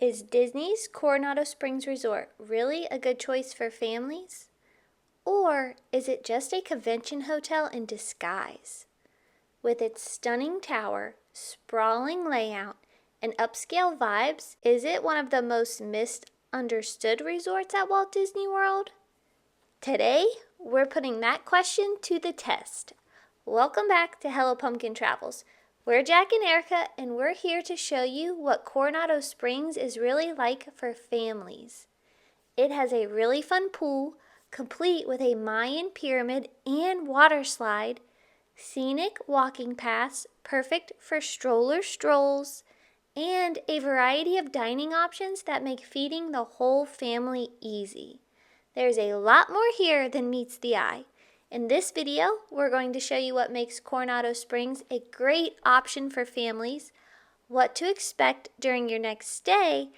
Is Disney's Coronado Springs Resort really a good choice for families? Or is it just a convention hotel in disguise? With its stunning tower, sprawling layout, and upscale vibes, is it one of the most misunderstood resorts at Walt Disney World? Today, we're putting that question to the test. Welcome back to Hello Pumpkin Travels. We're Jack and Erica, and we're here to show you what Coronado Springs is really like for families. It has a really fun pool, complete with a Mayan Pyramid and water slide, scenic walking paths, perfect for stroller strolls, and a variety of dining options that make feeding the whole family easy. There's a lot more here than meets the eye. In this video, we're going to show you what makes Coronado Springs a great option for families, what to expect during your next stay,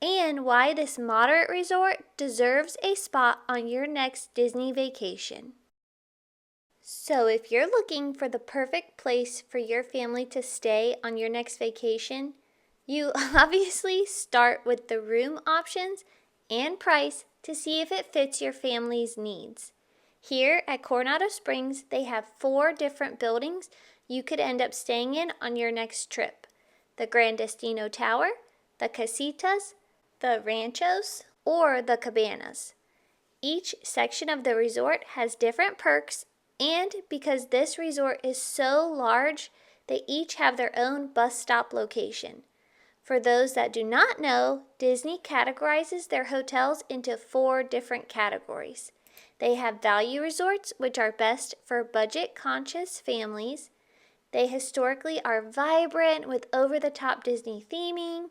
and why this moderate resort deserves a spot on your next Disney vacation. So if you're looking for the perfect place for your family to stay on your next vacation, you obviously start with the room options and price to see if it fits your family's needs. Here at Coronado Springs, they have 4 different buildings you could end up staying in on your next trip. The Gran Destino Tower, the Casitas, the Ranchos, or the Cabanas. Each section of the resort has different perks, and because this resort is so large, they each have their own bus stop location. For those that do not know, Disney categorizes their hotels into 4 different categories. They have value resorts, which are best for budget-conscious families. They historically are vibrant with over-the-top Disney theming.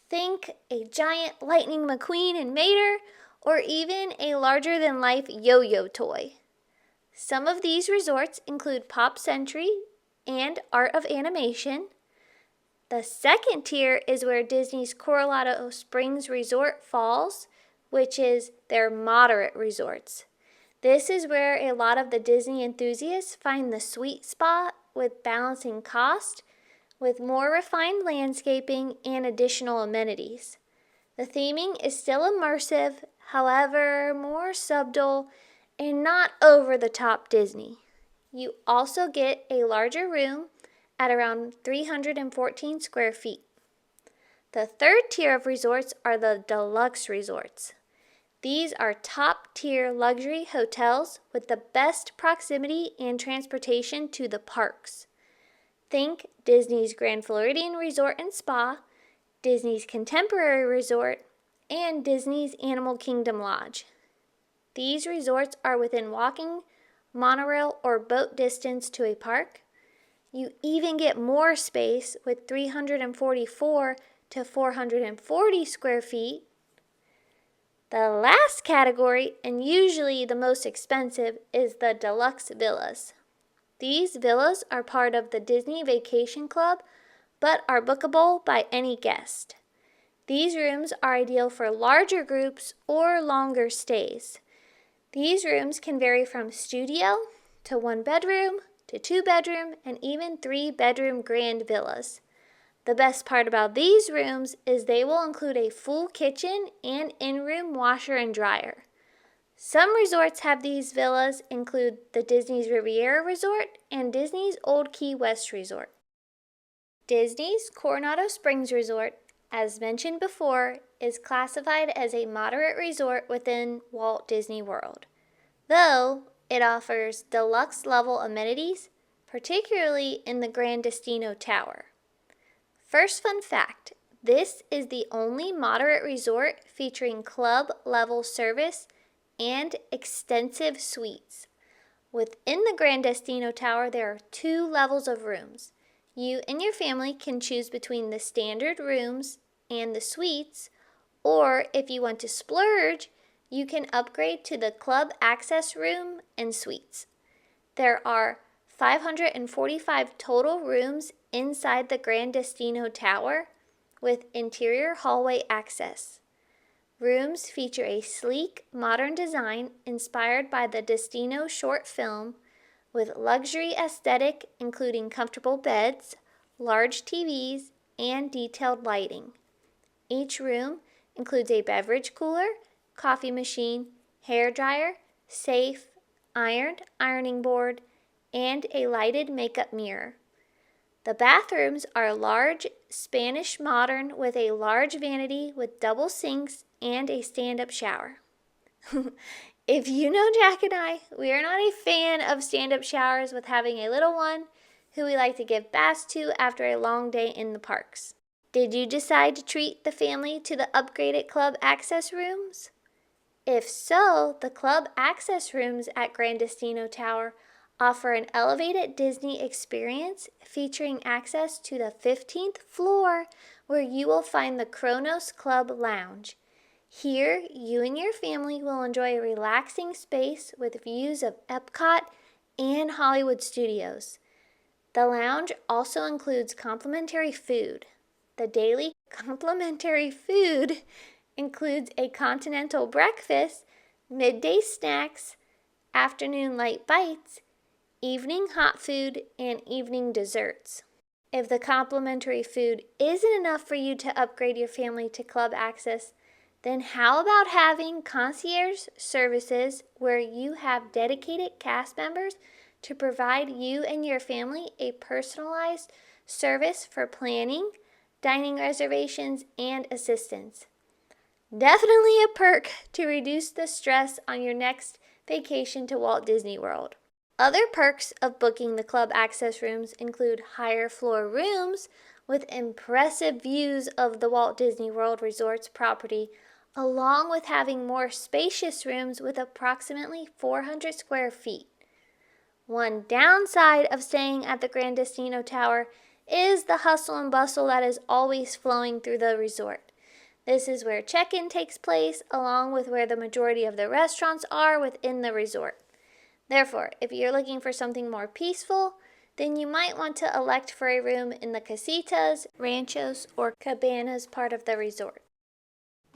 Think a giant Lightning McQueen and Mater, or even a larger-than-life yo-yo toy. Some of these resorts include Pop Century and Art of Animation. The second tier is where Disney's Coronado Springs Resort falls, which is their moderate resorts. This is where a lot of the Disney enthusiasts find the sweet spot with balancing cost, with more refined landscaping and additional amenities. The theming is still immersive, however, more subtle and not over the top Disney. You also get a larger room at around 314 square feet. The third tier of resorts are the deluxe resorts. These are top-tier luxury hotels with the best proximity and transportation to the parks. Think Disney's Grand Floridian Resort and Spa, Disney's Contemporary Resort, and Disney's Animal Kingdom Lodge. These resorts are within walking, monorail, or boat distance to a park. You even get more space with 344 to 440 square feet. The last category, and usually the most expensive, is the deluxe villas. These villas are part of the Disney Vacation Club, but are bookable by any guest. These rooms are ideal for larger groups or longer stays. These rooms can vary from studio to 1 bedroom to 2 bedroom and even 3 bedroom grand villas. The best part about these rooms is they will include a full kitchen and in-room washer and dryer. Some resorts have these villas include the Disney's Riviera Resort and Disney's Old Key West Resort. Disney's Coronado Springs Resort, as mentioned before, is classified as a moderate resort within Walt Disney World, though it offers deluxe-level amenities, particularly in the Gran Destino Tower. First fun fact, this is the only moderate resort featuring club-level service and extensive suites. Within the Gran Destino Tower, there are 2 levels of rooms. You and your family can choose between the standard rooms and the suites, or if you want to splurge, you can upgrade to the club access room and suites. There are 545 total rooms inside the Gran Destino Tower with interior hallway access. Rooms feature a sleek, modern design inspired by the Destino short film with luxury aesthetic including comfortable beds, large TVs, and detailed lighting. Each room includes a beverage cooler, coffee machine, hair dryer, safe, ironed ironing board, and a lighted makeup mirror. The bathrooms are large Spanish modern with a large vanity with double sinks and a stand-up shower. If you know Jack and I, we are not a fan of stand-up showers with having a little one who we like to give baths to after a long day in the parks. Did you decide to treat the family to the upgraded club access rooms? If so, the club access rooms at Gran Destino Tower offer an elevated Disney experience featuring access to the 15th floor where you will find the Kronos Club Lounge. Here, you and your family will enjoy a relaxing space with views of Epcot and Hollywood Studios. The lounge also includes complimentary food. The daily complimentary food includes a continental breakfast, midday snacks, afternoon light bites, evening hot food, and evening desserts. If the complimentary food isn't enough for you to upgrade your family to club access, then how about having concierge services where you have dedicated cast members to provide you and your family a personalized service for planning, dining reservations, and assistance? Definitely a perk to reduce the stress on your next vacation to Walt Disney World. Other perks of booking the club access rooms include higher floor rooms with impressive views of the Walt Disney World Resort's property, along with having more spacious rooms with approximately 400 square feet. One downside of staying at the Gran Destino Tower is the hustle and bustle that is always flowing through the resort. This is where check-in takes place, along with where the majority of the restaurants are within the resort. Therefore, if you're looking for something more peaceful, then you might want to elect for a room in the Casitas, Ranchos, or Cabanas part of the resort.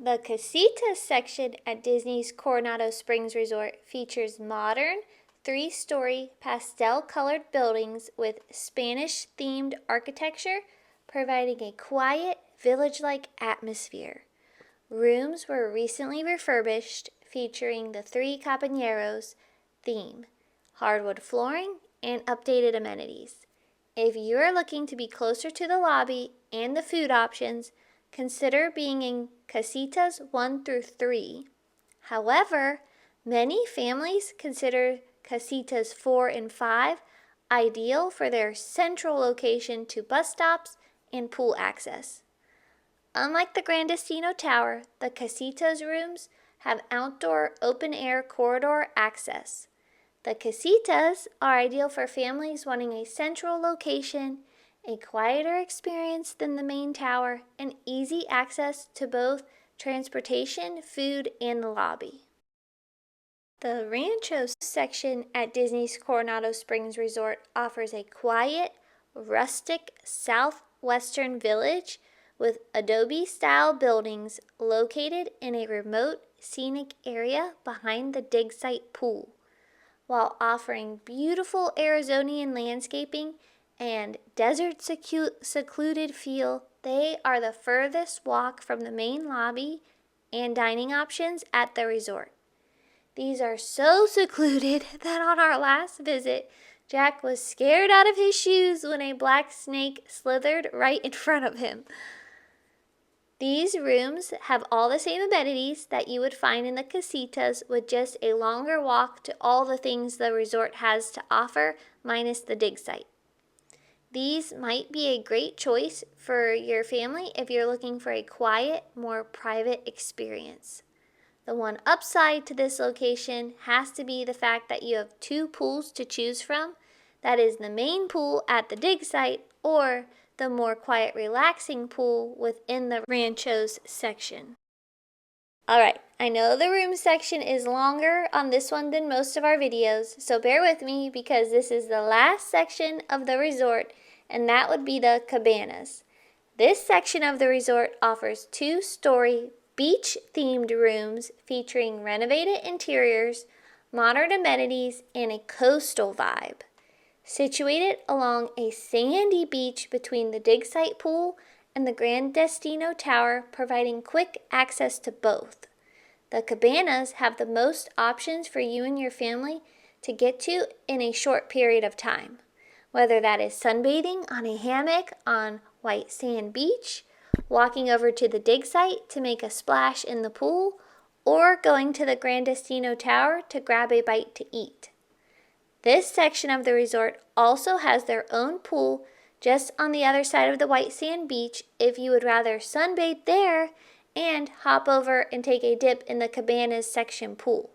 The Casitas section at Disney's Coronado Springs Resort features modern, 3-story pastel-colored buildings with Spanish-themed architecture, providing a quiet, village-like atmosphere. Rooms were recently refurbished, featuring the Three Caballeros theme, hardwood flooring, and updated amenities. If you are looking to be closer to the lobby and the food options, consider being in Casitas 1 through 3. However, many families consider Casitas 4 and 5 ideal for their central location to bus stops and pool access. Unlike the Gran Destino Tower, the Casitas rooms have outdoor open-air corridor access. The Casitas are ideal for families wanting a central location, a quieter experience than the main tower, and easy access to both transportation, food, and the lobby. The Ranchos section at Disney's Coronado Springs Resort offers a quiet, rustic southwestern village with adobe-style buildings located in a remote, scenic area behind the dig site pool. While offering beautiful Arizonian landscaping and desert-secluded feel, they are the furthest walk from the main lobby and dining options at the resort. These are so secluded that on our last visit, Jack was scared out of his shoes when a black snake slithered right in front of him. These rooms have all the same amenities that you would find in the Casitas, with just a longer walk to all the things the resort has to offer, minus the dig site. These might be a great choice for your family if you're looking for a quiet, more private experience. The one upside to this location has to be the fact that you have 2 pools to choose from. That is the main pool at the dig site or the more quiet, relaxing pool within the Ranchos section. Alright, I know the room section is longer on this one than most of our videos, so bear with me because this is the last section of the resort, and that would be the Cabanas. This section of the resort offers 2-story beach-themed rooms featuring renovated interiors, modern amenities, and a coastal vibe. Situated along a sandy beach between the dig site pool and the Gran Destino Tower, providing quick access to both. The Cabanas have the most options for you and your family to get to in a short period of time, whether that is sunbathing on a hammock on white sand beach, walking over to the dig site to make a splash in the pool, or going to the Gran Destino Tower to grab a bite to eat. This section of the resort also has their own pool just on the other side of the white sand beach if you would rather sunbathe there and hop over and take a dip in the Cabanas section pool.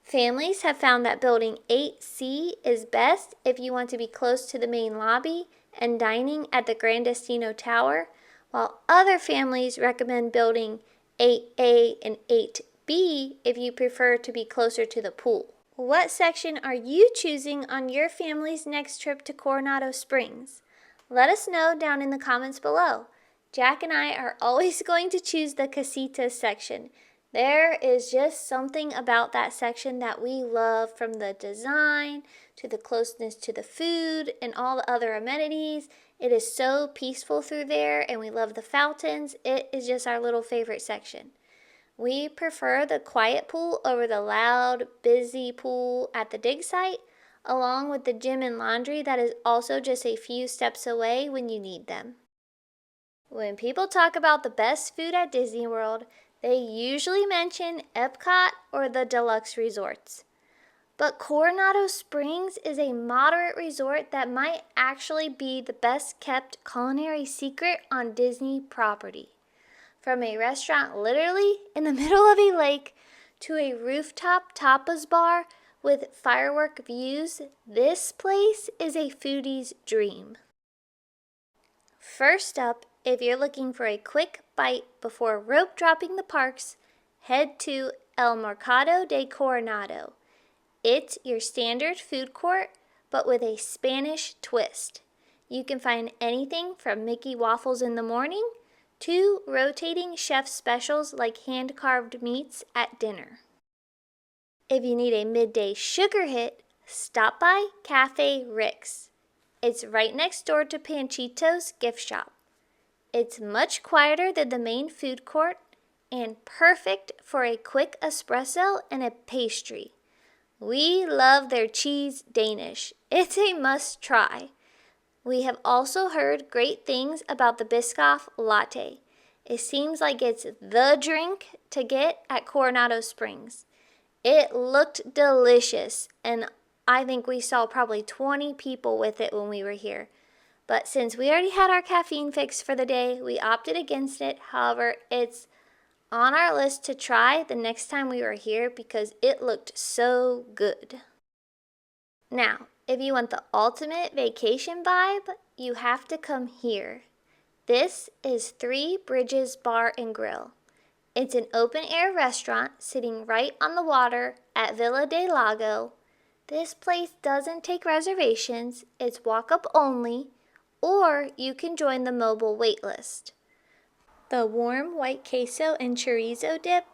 Families have found that building 8C is best if you want to be close to the main lobby and dining at the Gran Destino Tower, while other families recommend building 8A and 8B if you prefer to be closer to the pool. What section are you choosing on your family's next trip to Coronado Springs? Let us know down in the comments below. Jack and I are always going to choose the Casitas section. There is just something about that section that we love, from the design to the closeness to the food and all the other amenities. It is so peaceful through there, and we love the fountains. It is just our little favorite section. We prefer the quiet pool over the loud, busy pool at the dig site, along with the gym and laundry that is also just a few steps away when you need them. When people talk about the best food at Disney World, they usually mention Epcot or the deluxe resorts. But Coronado Springs is a moderate resort that might actually be the best kept culinary secret on Disney property. From a restaurant literally in the middle of a lake to a rooftop tapas bar with firework views, this place is a foodie's dream. First up, if you're looking for a quick bite before rope dropping the parks, head to El Mercado de Coronado. It's your standard food court, but with a Spanish twist. You can find anything from Mickey waffles in the morning to rotating chef specials like hand-carved meats at dinner. If you need a midday sugar hit, stop by Cafe Rick's. It's right next door to Panchito's gift shop. It's much quieter than the main food court and perfect for a quick espresso and a pastry. We love their cheese Danish. It's a must try. We have also heard great things about the Biscoff latte. It seems like it's the drink to get at Coronado Springs. It looked delicious, and I think we saw probably 20 people with it when we were here. But since we already had our caffeine fix for the day, we opted against it. However, it's on our list to try the next time we were here because it looked so good. Now, if you want the ultimate vacation vibe, you have to come here. This is Three Bridges Bar and Grill. It's an open-air restaurant sitting right on the water at Villa del Lago. This place doesn't take reservations. It's walk-up only, or you can join the mobile wait list. The warm white queso and chorizo dip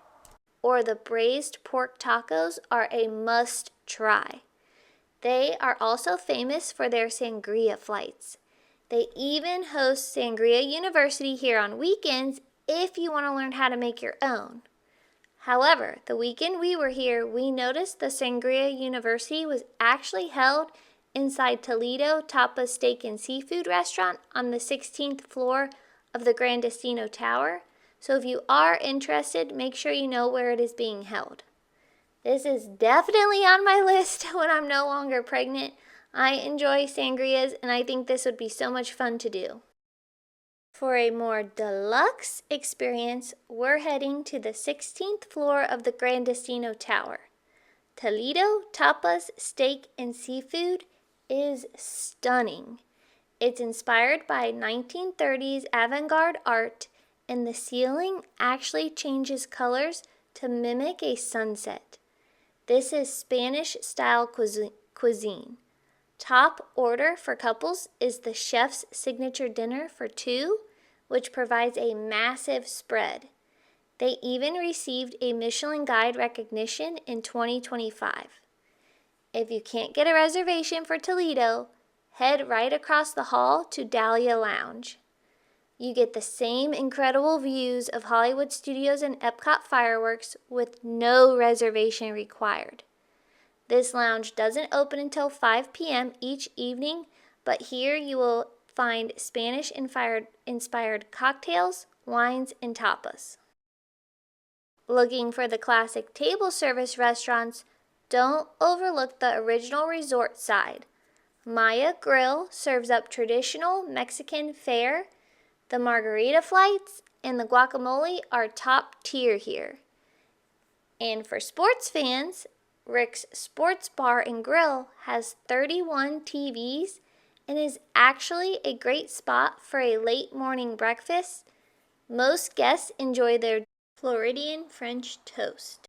or the braised pork tacos are a must-try. They are also famous for their sangria flights. They even host Sangria University here on weekends if you want to learn how to make your own. However, the weekend we were here, we noticed the Sangria University was actually held inside Toledo Tapas Steak and Seafood Restaurant on the 16th floor of the Gran Destino Tower. So if you are interested, make sure you know where it is being held. This is definitely on my list when I'm no longer pregnant. I enjoy sangrias, and I think this would be so much fun to do. For a more deluxe experience, we're heading to the 16th floor of the Gran Destino Tower. Toledo Tapas Steak and Seafood is stunning. It's inspired by 1930s avant-garde art, and the ceiling actually changes colors to mimic a sunset. This is Spanish-style cuisine. Top order for couples is the chef's signature dinner for two, which provides a massive spread. They even received a Michelin Guide recognition in 2025. If you can't get a reservation for Toledo, head right across the hall to Dahlia Lounge. You get the same incredible views of Hollywood Studios and Epcot fireworks with no reservation required. This lounge doesn't open until 5 p.m. each evening, but here you will find Spanish-inspired cocktails, wines, and tapas. Looking for the classic table service restaurants? Don't overlook the original resort side. Maya Grill serves up traditional Mexican fare. The margarita flights and the guacamole are top tier here. And for sports fans, Rick's Sports Bar and Grill has 31 TVs and is actually a great spot for a late morning breakfast. Most guests enjoy their Floridian French toast.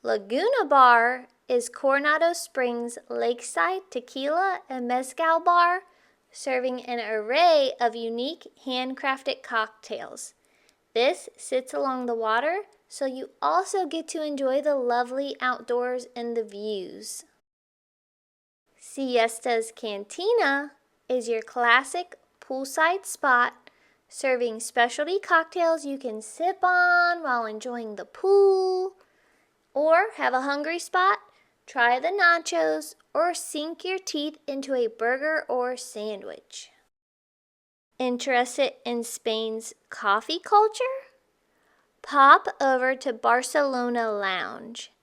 Laguna Bar is Coronado Springs' lakeside tequila and mezcal bar, serving an array of unique handcrafted cocktails. This sits along the water, so you also get to enjoy the lovely outdoors and the views. Siesta's Cantina is your classic poolside spot, serving specialty cocktails you can sip on while enjoying the pool. Or have a hungry spot? Try the nachos or sink your teeth into a burger or sandwich. Interested in Spain's coffee culture? Pop over to Barcelona Lounge.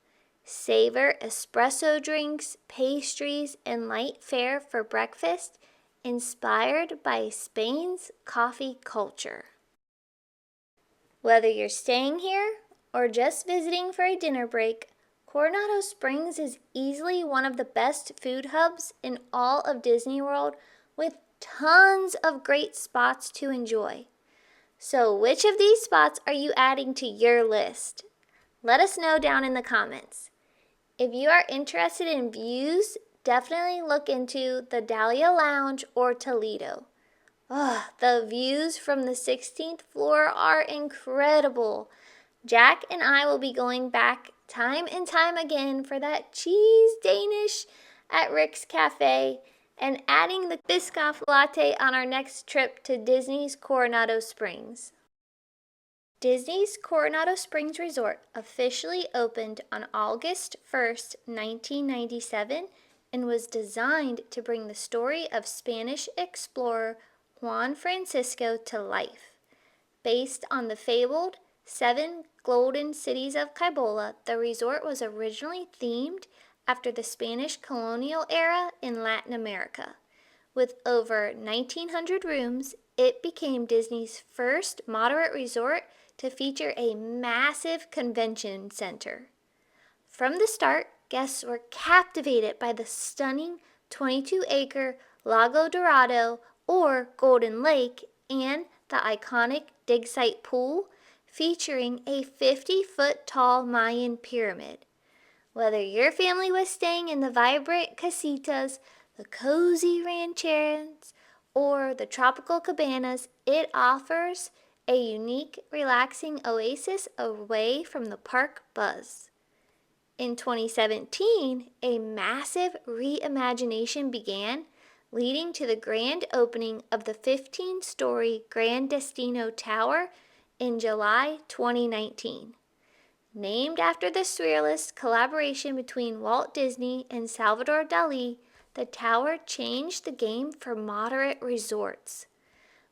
Savor espresso drinks, pastries, and light fare for breakfast, inspired by Spain's coffee culture. Whether you're staying here or just visiting for a dinner break, Coronado Springs is easily one of the best food hubs in all of Disney World, with tons of great spots to enjoy. So which of these spots are you adding to your list? Let us know down in the comments. If you are interested in views, definitely look into the Dahlia Lounge or Toledo. The views from the 16th floor are incredible. Jack and I will be going back time and time again for that cheese Danish at Rick's Cafe and adding the Biscoff latte on our next trip to Disney's Coronado Springs. Disney's Coronado Springs Resort officially opened on August 1st, 1997, and was designed to bring the story of Spanish explorer Juan Francisco to life. Based on the fabled 7 Golden Cities of Cibola, the resort was originally themed after the Spanish colonial era in Latin America. With over 1,900 rooms, it became Disney's first moderate resort to feature a massive convention center. From the start, guests were captivated by the stunning 22-acre Lago Dorado, or Golden Lake, and the iconic dig site pool, featuring a 50-foot tall Mayan Pyramid. Whether your family was staying in the vibrant Casitas, the cozy Ranchos, or the tropical Cabanas, it offers a unique, relaxing oasis away from the park buzz. In 2017, a massive reimagination began, leading to the grand opening of the 15-story Gran Destino Tower in July 2019. Named after the surrealist collaboration between Walt Disney and Salvador Dali, the tower changed the game for moderate resorts.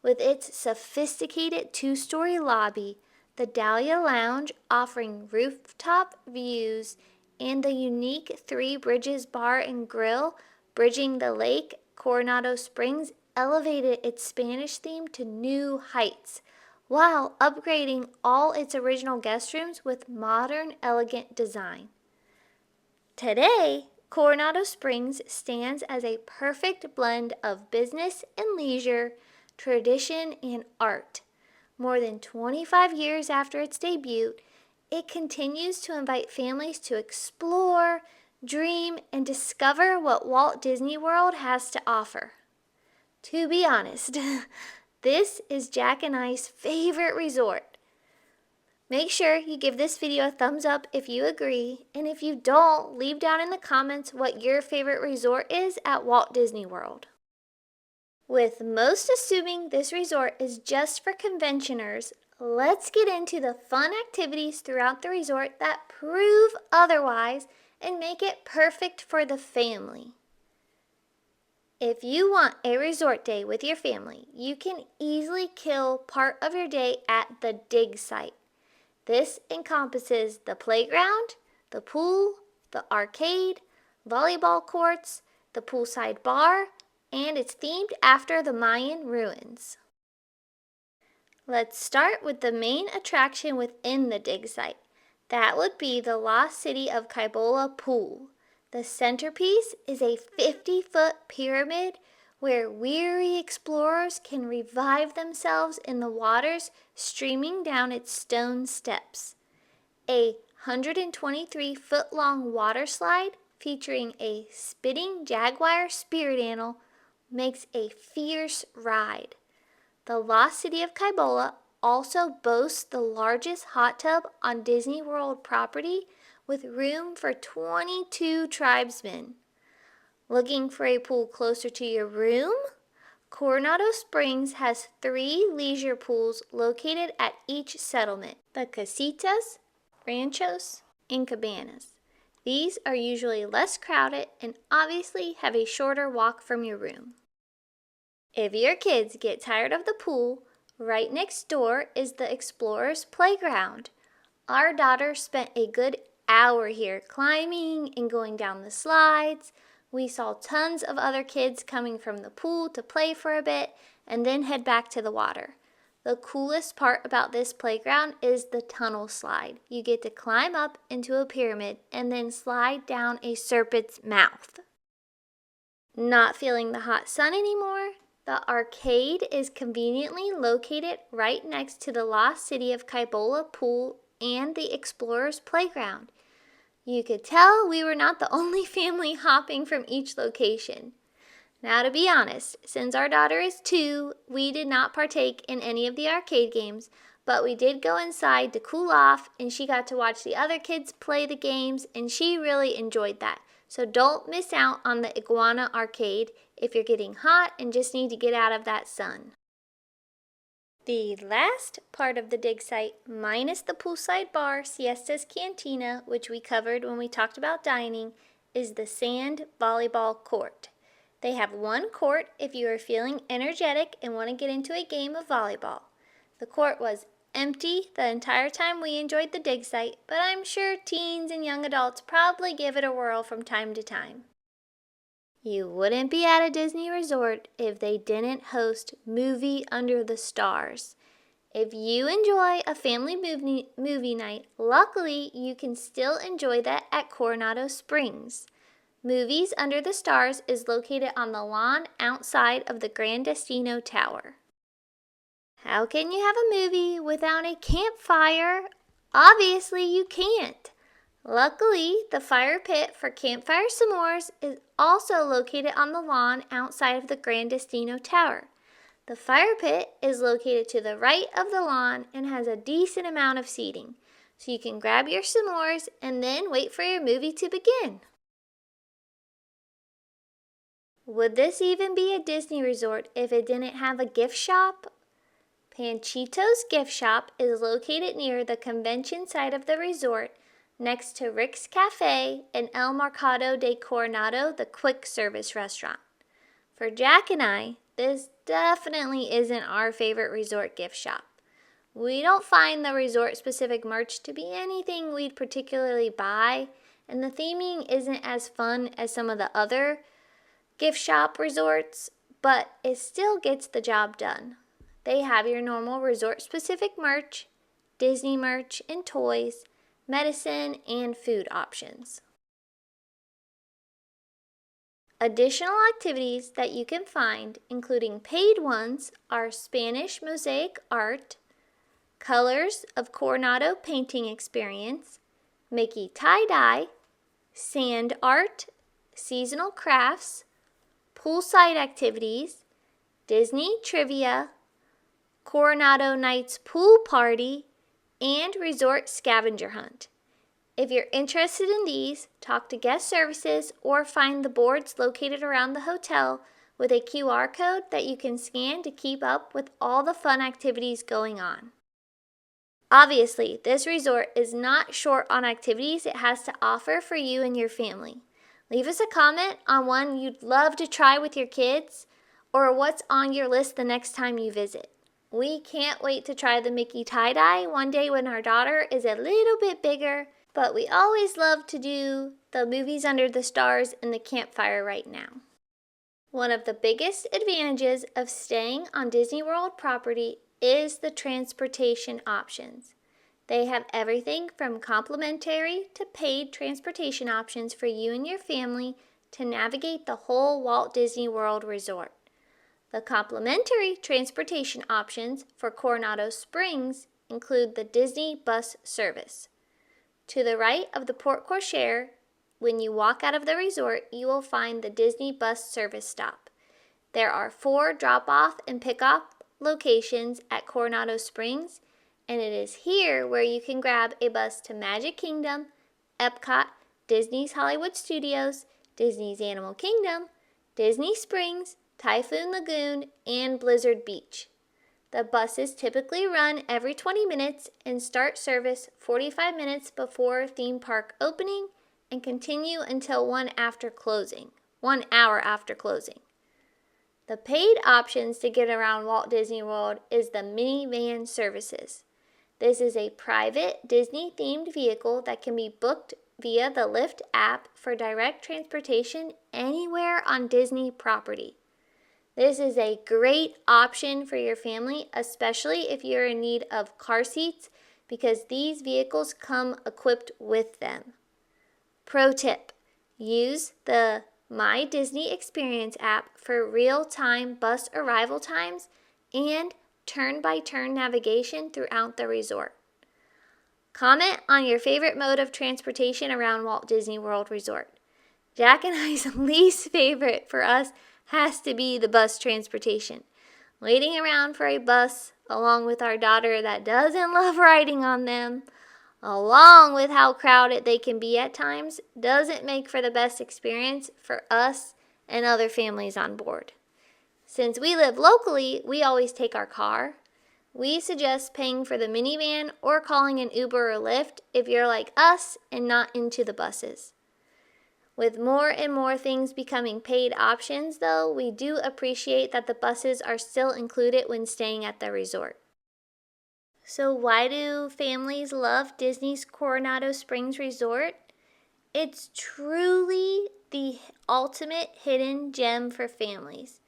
With its sophisticated 2-story lobby, the Dahlia Lounge offering rooftop views, and the unique 3 Bridges Bar and Grill bridging the lake, Coronado Springs elevated its Spanish theme to new heights, while upgrading all its original guest rooms with modern, elegant design. Today, Coronado Springs stands as a perfect blend of business and leisure, tradition and art. More than 25 years after its debut, it continues to invite families to explore, dream, and discover what Walt Disney World has to offer. To be honest, this is Jack and I's favorite resort. Make sure you give this video a thumbs up if you agree, and if you don't, leave down in the comments what your favorite resort is at Walt Disney World. With most assuming this resort is just for conventioners, let's get into the fun activities throughout the resort that prove otherwise and make it perfect for the family. If you want a resort day with your family, you can easily kill part of your day at the dig site. This encompasses the playground, the pool, the arcade, volleyball courts, the poolside bar, and it's themed after the Mayan ruins. Let's start with the main attraction within the dig site. That would be the lost city of Cibola pool. The centerpiece is a 50-foot pyramid where weary explorers can revive themselves in the waters streaming down its stone steps. A 123-foot-long water slide featuring a spitting jaguar spirit animal makes a fierce ride. The lost city of Cibola also boasts the largest hot tub on Disney World property with room for 22 tribesmen. Looking for a pool closer to your room? Coronado Springs has 3 leisure pools located at each settlement, the Casitas, Ranchos, and Cabanas. These are usually less crowded and obviously have a shorter walk from your room. If your kids get tired of the pool, right next door is the Explorer's Playground. Our daughter spent a good hour here climbing and going down the slides. We saw tons of other kids coming from the pool to play for a bit and then head back to the water. The coolest part about this playground is the tunnel slide. You get to climb up into a pyramid and then slide down a serpent's mouth. Not feeling the hot sun anymore? The arcade is conveniently located right next to the lost city of Cibola pool and the Explorer's Playground. You could tell we were not the only family hopping from each location. Now, to be honest, since our daughter is 2, we did not partake in any of the arcade games, but we did go inside to cool off, and she got to watch the other kids play the games, and she really enjoyed that. So don't miss out on the Iguana Arcade if you're getting hot and just need to get out of that sun. The last part of the dig site, minus the poolside bar, Siesta's Cantina, which we covered when we talked about dining, is the sand volleyball court. They have 1 court if you are feeling energetic and want to get into a game of volleyball. The court was empty the entire time we enjoyed the dig site, but I'm sure teens and young adults probably give it a whirl from time to time. You wouldn't be at a Disney resort if they didn't host Movie Under the Stars. If you enjoy a family movie night, luckily you can still enjoy that at Coronado Springs. Movies Under the Stars is located on the lawn outside of the Gran Destino Tower. How can you have a movie without a campfire? Obviously you can't. Luckily, the fire pit for campfire s'mores is also located on the lawn outside of the Gran Destino Tower. The fire pit is located to the right of the lawn and has a decent amount of seating, so you can grab your s'mores and then wait for your movie to begin. Would this even be a Disney resort if it didn't have a gift shop? Panchito's gift shop is located near the convention side of the resort next to Rick's Cafe and El Mercado de Coronado, the quick service restaurant. For Jack and I, this definitely isn't our favorite resort gift shop. We don't find the resort-specific merch to be anything we'd particularly buy, and the theming isn't as fun as some of the other gift shop resorts, but it still gets the job done. They have your normal resort-specific merch, Disney merch and toys, medicine, and food options. Additional activities that you can find, including paid ones, are Spanish mosaic art, Colors of Coronado painting experience, Mickey tie-dye, sand art, seasonal crafts, poolside activities, Disney trivia, Coronado Nights pool party, and resort scavenger hunt. If you're interested in these, talk to guest services or find the boards located around the hotel with a QR code that you can scan to keep up with all the fun activities going on. Obviously, this resort is not short on activities it has to offer for you and your family. Leave us a comment on one you'd love to try with your kids or what's on your list the next time you visit. We can't wait to try the Mickey tie-dye one day when our daughter is a little bit bigger, but we always love to do the movies under the stars and the campfire right now. One of the biggest advantages of staying on Disney World property is the transportation options. They have everything from complimentary to paid transportation options for you and your family to navigate the whole Walt Disney World Resort. The complimentary transportation options for Coronado Springs include the Disney bus service. To the right of the Port Cochere, when you walk out of the resort, you will find the Disney bus service stop. There are 4 drop-off and pick-up locations at Coronado Springs, and it is here where you can grab a bus to Magic Kingdom, Epcot, Disney's Hollywood Studios, Disney's Animal Kingdom, Disney Springs, Typhoon Lagoon, and Blizzard Beach. The buses typically run every 20 minutes and start service 45 minutes before theme park opening and continue until 1 hour after closing. The paid options to get around Walt Disney World is the minivan services. This is a private Disney-themed vehicle that can be booked via the Lyft app for direct transportation anywhere on Disney property. This is a great option for your family, especially if you're in need of car seats, because these vehicles come equipped with them. Pro tip: use the My Disney Experience app for real-time bus arrival times and turn-by-turn navigation throughout the resort. Comment on your favorite mode of transportation around Walt Disney World Resort. Jack and I's least favorite for us has to be the bus transportation. Waiting around for a bus, along with our daughter that doesn't love riding on them, along with how crowded they can be at times, doesn't make for the best experience for us and other families on board. Since we live locally, we always take our car. We suggest paying for the minivan or calling an Uber or Lyft if you're like us and not into the buses. With more and more things becoming paid options, though, we do appreciate that the buses are still included when staying at the resort. So why do families love Disney's Coronado Springs Resort? It's truly the ultimate hidden gem for families.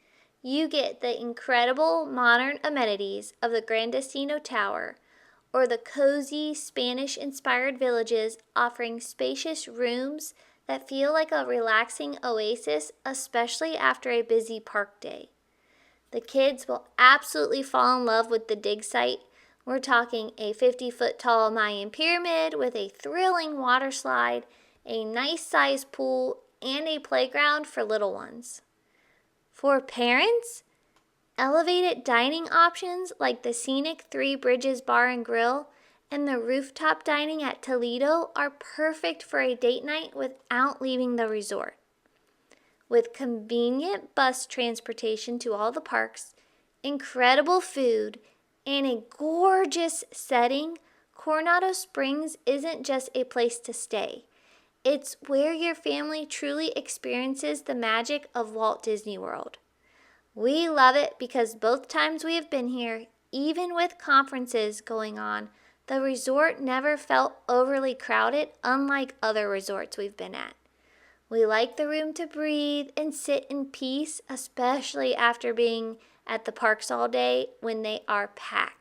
You get the incredible modern amenities of the Gran Destino Tower, or the cozy Spanish-inspired villages offering spacious rooms that feel like a relaxing oasis, especially after a busy park day. The kids will absolutely fall in love with the dig site. We're talking a 50-foot-tall Mayan Pyramid with a thrilling water slide, a nice-sized pool, and a playground for little ones. For parents, elevated dining options like the scenic Three Bridges Bar and Grill and the rooftop dining at Toledo are perfect for a date night without leaving the resort. With convenient bus transportation to all the parks, incredible food, and a gorgeous setting, Coronado Springs isn't just a place to stay. It's where your family truly experiences the magic of Walt Disney World. We love it because both times we have been here, even with conferences going on, the resort never felt overly crowded, unlike other resorts we've been at. We like the room to breathe and sit in peace, especially after being at the parks all day when they are packed.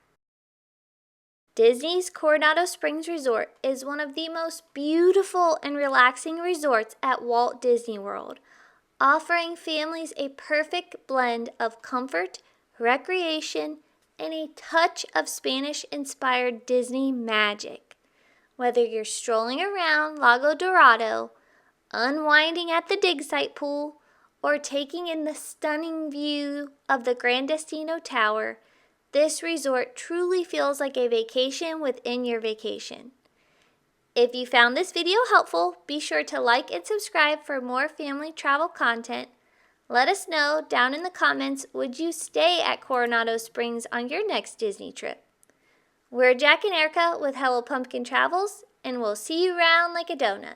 Disney's Coronado Springs Resort is one of the most beautiful and relaxing resorts at Walt Disney World, offering families a perfect blend of comfort, recreation, and a touch of Spanish-inspired Disney magic. Whether you're strolling around Lago Dorado, unwinding at the dig site pool, or taking in the stunning view of the Gran Destino Tower, this resort truly feels like a vacation within your vacation. If you found this video helpful, be sure to like and subscribe for more family travel content. Let us know down in the comments, would you stay at Coronado Springs on your next Disney trip? We're Jack and Erica with Hello Pumpkin Travels, and we'll see you round like a donut.